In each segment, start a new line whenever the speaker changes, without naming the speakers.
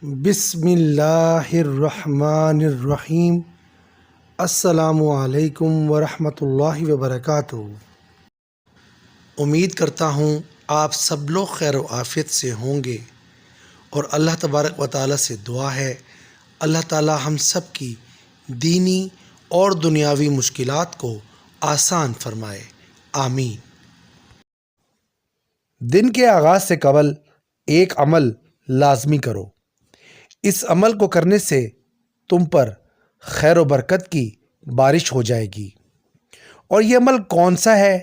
بسم اللہ الرحمن الرحیم۔ السلام علیکم ورحمۃ اللہ وبرکاتہ۔ امید کرتا ہوں آپ سب لوگ خیر و عافیت سے ہوں گے، اور اللہ تبارک و تعالیٰ سے دعا ہے اللہ تعالیٰ ہم سب کی دینی اور دنیاوی مشکلات کو آسان فرمائے، آمین۔ دن کے آغاز سے قبل ایک عمل لازمی کرو۔ اس عمل کو کرنے سے تم پر خیر و برکت کی بارش ہو جائے گی۔ اور یہ عمل کون سا ہے،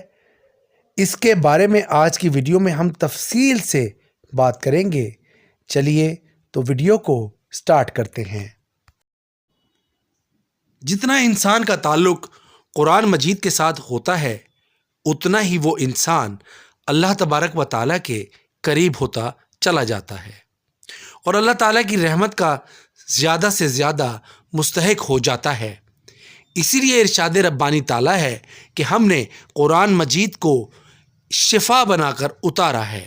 اس کے بارے میں آج کی ویڈیو میں ہم تفصیل سے بات کریں گے۔ چلیے تو ویڈیو کو سٹارٹ کرتے ہیں۔ جتنا انسان کا تعلق قرآن مجید کے ساتھ ہوتا ہے، اتنا ہی وہ انسان اللہ تبارک و تعالیٰ کے قریب ہوتا چلا جاتا ہے، اور اللہ تعالیٰ کی رحمت کا زیادہ سے زیادہ مستحق ہو جاتا ہے۔ اسی لیے ارشاد ربانی تعالیٰ ہے کہ ہم نے قرآن مجید کو شفا بنا کر اتارا ہے،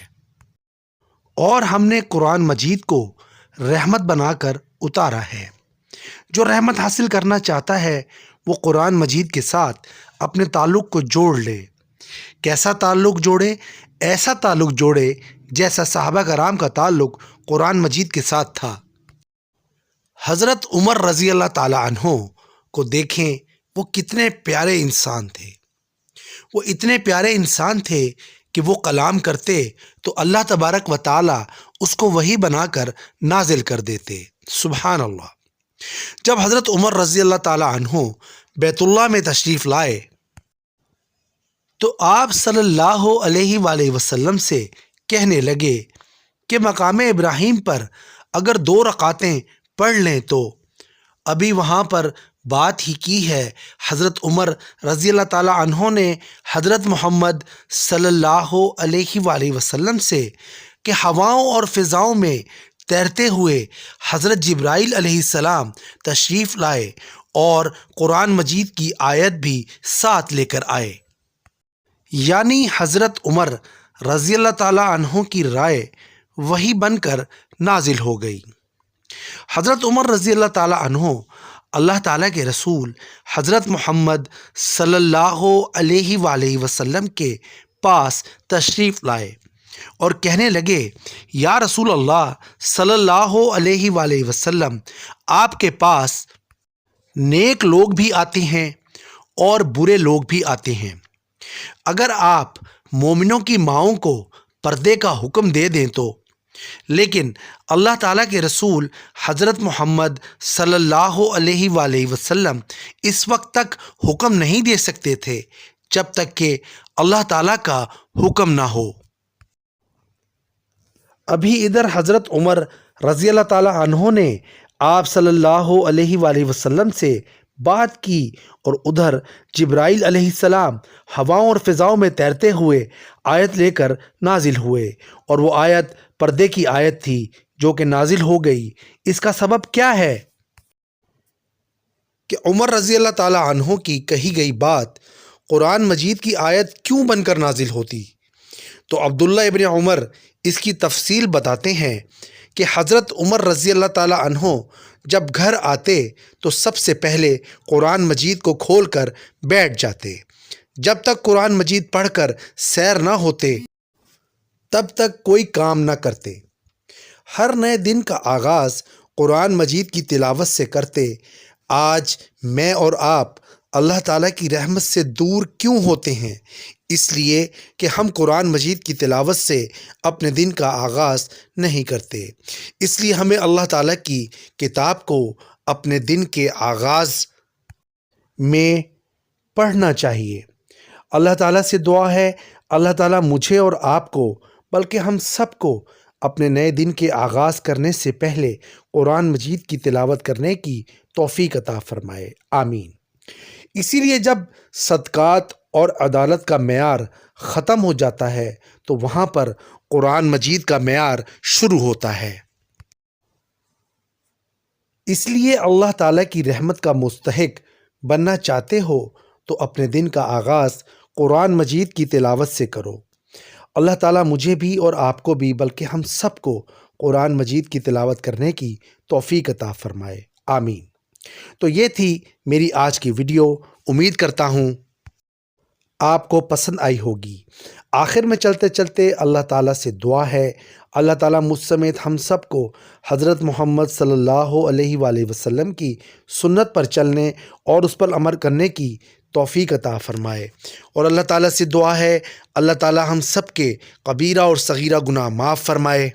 اور ہم نے قرآن مجید کو رحمت بنا کر اتارا ہے۔ جو رحمت حاصل کرنا چاہتا ہے وہ قرآن مجید کے ساتھ اپنے تعلق کو جوڑ لے۔ کیسا تعلق جوڑے؟ ایسا تعلق جوڑے جیسا صحابہ کرام کا تعلق قرآن مجید کے ساتھ تھا۔ حضرت عمر رضی اللہ تعالی عنہ کو دیکھیں، وہ کتنے پیارے انسان تھے۔ وہ اتنے پیارے انسان تھے کہ وہ کلام کرتے تو اللہ تبارک و تعالی اس کو وحی بنا کر نازل کر دیتے، سبحان اللہ۔ جب حضرت عمر رضی اللہ تعالی عنہ بیت اللہ میں تشریف لائے تو آپ صلی اللہ علیہ وآلہ وسلم سے کہنے لگے کہ مقام ابراہیم پر اگر 2 رکعتیں پڑھ لیں تو ابھی وہاں پر بات ہی کی ہے حضرت عمر رضی اللہ تعالی عنہ نے حضرت محمد صلی اللہ علیہ وآلہ وسلم سے کہ ہواؤں اور فضاؤں میں تیرتے ہوئے حضرت جبرائیل علیہ السلام تشریف لائے اور قرآن مجید کی آیت بھی ساتھ لے کر آئے، یعنی حضرت عمر رضی اللہ تعالی عنہ کی رائے وحی بن کر نازل ہو گئی۔ حضرت عمر رضی اللہ تعالی عنہ اللہ تعالیٰ کے رسول حضرت محمد صلی اللہ علیہ وآلہ وسلم کے پاس تشریف لائے اور کہنے لگے، یا رسول اللہ صلی اللہ علیہ وآلہ وسلم، آپ کے پاس نیک لوگ بھی آتے ہیں اور برے لوگ بھی آتے ہیں۔ اگر آپ مومنوں کی ماؤں کو پردے کا حکم دے دیں تو، لیکن اللہ تعالیٰ کے رسول حضرت محمد صلی اللہ علیہ وآلہ وسلم اس وقت تک حکم نہیں دے سکتے تھے جب تک کہ اللہ تعالیٰ کا حکم نہ ہو۔ ابھی ادھر حضرت عمر رضی اللہ تعالیٰ عنہ نے آپ صلی اللہ علیہ وآلہ وسلم سے بات کی، اور ادھر جبرائیل علیہ السلام ہواؤں اور فضاؤں میں تیرتے ہوئے آیت لے کر نازل ہوئے، اور وہ آیت پردے کی آیت تھی جو کہ نازل ہو گئی۔ اس کا سبب کیا ہے کہ عمر رضی اللہ تعالی عنہ کی کہی گئی بات قرآن مجید کی آیت کیوں بن کر نازل ہوتی؟ تو عبداللہ ابن عمر اس کی تفصیل بتاتے ہیں کہ حضرت عمر رضی اللہ تعالی عنہ جب گھر آتے تو سب سے پہلے قرآن مجید کو کھول کر بیٹھ جاتے۔ جب تک قرآن مجید پڑھ کر سیر نہ ہوتے تب تک کوئی کام نہ کرتے۔ ہر نئے دن کا آغاز قرآن مجید کی تلاوت سے کرتے۔ آج میں اور آپ اللہ تعالیٰ کی رحمت سے دور کیوں ہوتے ہیں؟ اس لیے کہ ہم قرآن مجید کی تلاوت سے اپنے دن کا آغاز نہیں کرتے۔ اس لیے ہمیں اللہ تعالیٰ کی کتاب کو اپنے دن کے آغاز میں پڑھنا چاہیے۔ اللہ تعالیٰ سے دعا ہے اللہ تعالیٰ مجھے اور آپ کو، بلکہ ہم سب کو، اپنے نئے دن کے آغاز کرنے سے پہلے قرآن مجید کی تلاوت کرنے کی توفیق عطا فرمائے، آمین۔ اسی لیے جب صدقات اور عدالت کا معیار ختم ہو جاتا ہے تو وہاں پر قرآن مجید کا معیار شروع ہوتا ہے۔ اس لیے اللہ تعالیٰ کی رحمت کا مستحق بننا چاہتے ہو تو اپنے دن کا آغاز قرآن مجید کی تلاوت سے کرو۔ اللہ تعالیٰ مجھے بھی اور آپ کو بھی، بلکہ ہم سب کو قرآن مجید کی تلاوت کرنے کی توفیق عطا فرمائے، آمین۔ تو یہ تھی میری آج کی ویڈیو، امید کرتا ہوں آپ کو پسند آئی ہوگی۔ آخر میں چلتے چلتے اللہ تعالیٰ سے دعا ہے، اللہ تعالیٰ مجھ سمیت ہم سب کو حضرت محمد صلی اللہ علیہ وآلہ وسلم کی سنت پر چلنے اور اس پر عمل کرنے کی توفیق عطا فرمائے۔ اور اللہ تعالیٰ سے دعا ہے، اللہ تعالیٰ ہم سب کے کبیرہ اور صغیرہ گناہ معاف فرمائے،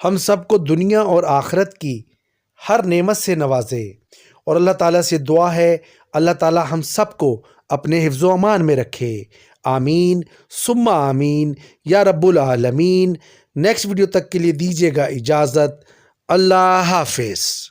ہم سب کو دنیا اور آخرت کی ہر نعمت سے نوازے۔ اور اللہ تعالیٰ سے دعا ہے، اللہ تعالیٰ ہم سب کو اپنے حفظ و امان میں رکھے، آمین ثم آمین یا رب العالمین۔ نیکسٹ ویڈیو تک کے لیے دیجیے گا اجازت، اللہ حافظ۔